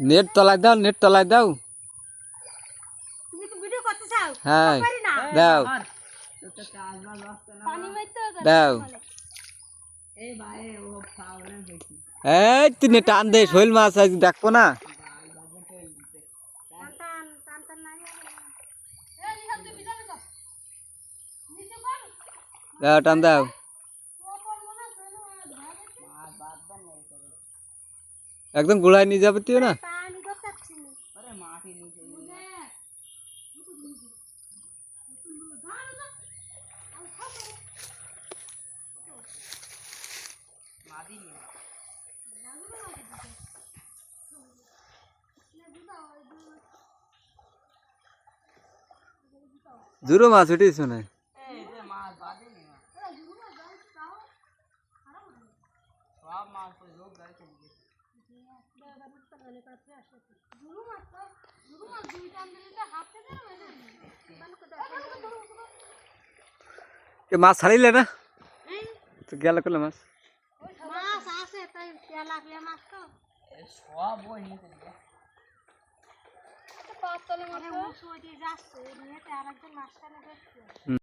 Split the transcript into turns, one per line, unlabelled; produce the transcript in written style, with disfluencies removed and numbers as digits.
net তলায় দাও হ্যাঁ দাও দাও এই তুই টান দে শৈল মাছ আজ দেখবো না দাও টান দাও একদম গোড়ায় নিয়ে যাবে তুই না জুরো মাছ উঠিস না মাছ ছাড়িলে না তো গেল করলে মাছ